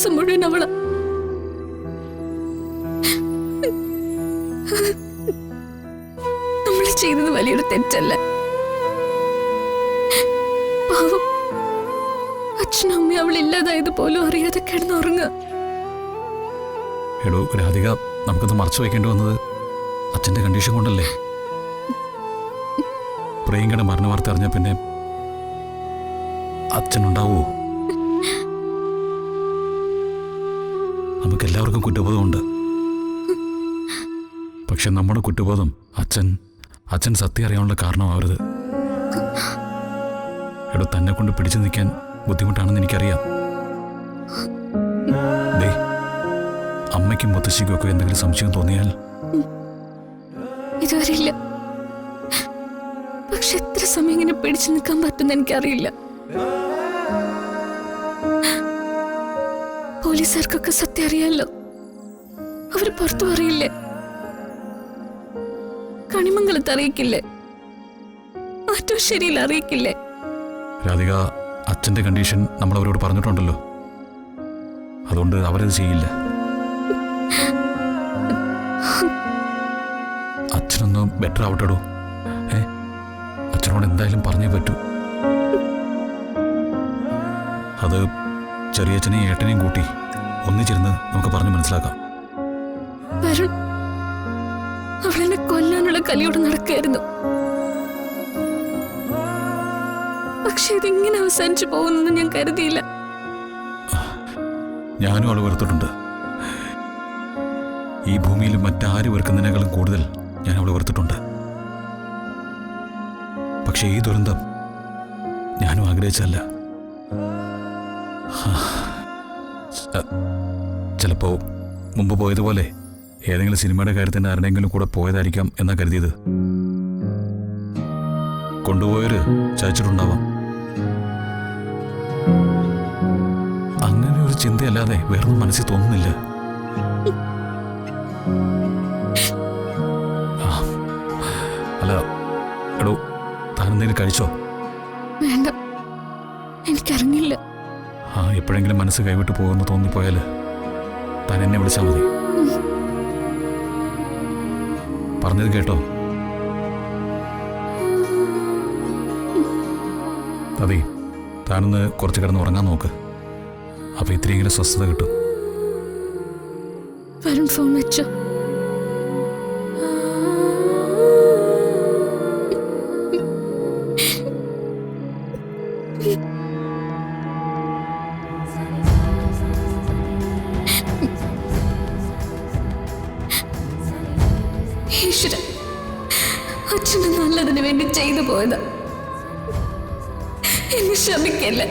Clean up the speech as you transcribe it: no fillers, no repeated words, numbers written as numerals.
ദിവസം മുഴുവൻ അവള് നമ്മൾ ചെയ്തത് വലിയൊരു തെറ്റല്ല. പാവം അച്ഛനും അമ്മയും അവളില്ലാതായത് പോലും അറിയാതെ കിടന്നുറങ്ങുക. എടോ രാധിക, നമുക്കത് മറച്ചു വയ്ക്കേണ്ടി വന്നത് അച്ഛൻ്റെ കണ്ടീഷൻ കൊണ്ടല്ലേ? പ്രിയങ്കയുടെ മരണ വാർത്ത അറിഞ്ഞ പിന്നെ അച്ഛനുണ്ടാവോ? നമുക്കെല്ലാവർക്കും കുറ്റബോധമുണ്ട്. പക്ഷെ നമ്മുടെ കുറ്റബോധം അച്ഛൻ സത്യം അറിയാനുള്ള കാരണമാവരുത്. എടോ, തന്നെ കൊണ്ട് പിടിച്ചു നിൽക്കാൻ ബുദ്ധിമുട്ടാണെന്ന് എനിക്കറിയാം. ദേ, അമ്മയ്ക്കും മുത്തശ്ശിക്കും ഒക്കെ എന്തെങ്കിലും സംശയം തോന്നിയാൽ? ഇതുവരെ ഇല്ല. പക്ഷെ എത്ര സമയം ഇങ്ങനെ പിടിച്ചു നിൽക്കാൻ പറ്റുന്ന എനിക്കറിയില്ല. പോലീസുകാർക്കൊക്കെ സത്യം അറിയാലോ. അവര് പുറത്തു പറയില്ലേ? കണിമംഗലത്ത് അറിയിക്കില്ലേ? ആറ്റുശ്ശേരിയിൽ അറിയിക്കില്ലേ? രാധിക, അച്ഛൻ്റെ കണ്ടീഷൻ നമ്മൾ അവരോട് പറഞ്ഞിട്ടുണ്ടല്ലോ. അതുകൊണ്ട് അവരത് ചെയ്യില്ല. അച്ഛനൊന്ന് ബെറ്റർ ആവട്ടെടോ. അച്ഛനോട് എന്തായാലും പറഞ്ഞേ പറ്റൂ. അത് ചെറിയച്ഛനെയും ഏട്ടനെയും കൂട്ടി ഒന്നിച്ചിരുന്ന് നമുക്ക് പറഞ്ഞു മനസ്സിലാക്കാം. അവളെന്നെ കൊല്ലാനുള്ള കലിയോട് നടക്കായിരുന്നു. പക്ഷെ ഇതിങ്ങനെ അവസാനിച്ചു പോകുന്നു ഞാൻ കരുതിയില്ല. ഞാനും അവളെ വെറുത്തിട്ടുണ്ട്. ഈ ഭൂമിയിൽ മറ്റാര് വെറുക്കുന്നതിനേക്കാളും കൂടുതൽ ഞാൻ അവളെ വെറുത്തിട്ടുണ്ട്. പക്ഷെ ഈ ദുരന്തം ഞാനും ആഗ്രഹിച്ചല്ല. ചിലപ്പോ മുമ്പ് പോയതുപോലെ ഏതെങ്കിലും സിനിമയുടെ കാര്യത്തിന് ആരുടെയെങ്കിലും കൂടെ പോയതായിരിക്കാം എന്നാ കരുതിയത്. കൊണ്ടുപോയവര് ചതിച്ചിട്ടുണ്ടാവാം. അങ്ങനെ ഒരു ചിന്തയല്ലാതെ വേറൊന്നും മനസ്സിൽ തോന്നുന്നില്ല. അല്ല എടോ, താനെന്തെങ്കിലും കഴിച്ചോ? വേണ്ട, എനിക്കറിഞ്ഞില്ല. എപ്പോഴെങ്കിലും മനസ്സ് കൈവിട്ട് പോകുമെന്ന് തോന്നിപ്പോയാൽ താൻ എന്നെ വിളിച്ചാൽ മതി. പറഞ്ഞത് കേട്ടോ? അതെ, താനൊന്ന് കുറച്ച് കിടന്ന് ഉറങ്ങാൻ നോക്ക്. അപ്പൊ ഇത്രയെങ്കിലും സ്വസ്ഥത കിട്ടും. ഫോൺ വെച്ചോ? ഈശ്വര, അച്ഛന് നല്ലതിന് വേണ്ടി ചെയ്തു പോയതാ. എന്നെ ക്ഷമിക്കല്ല.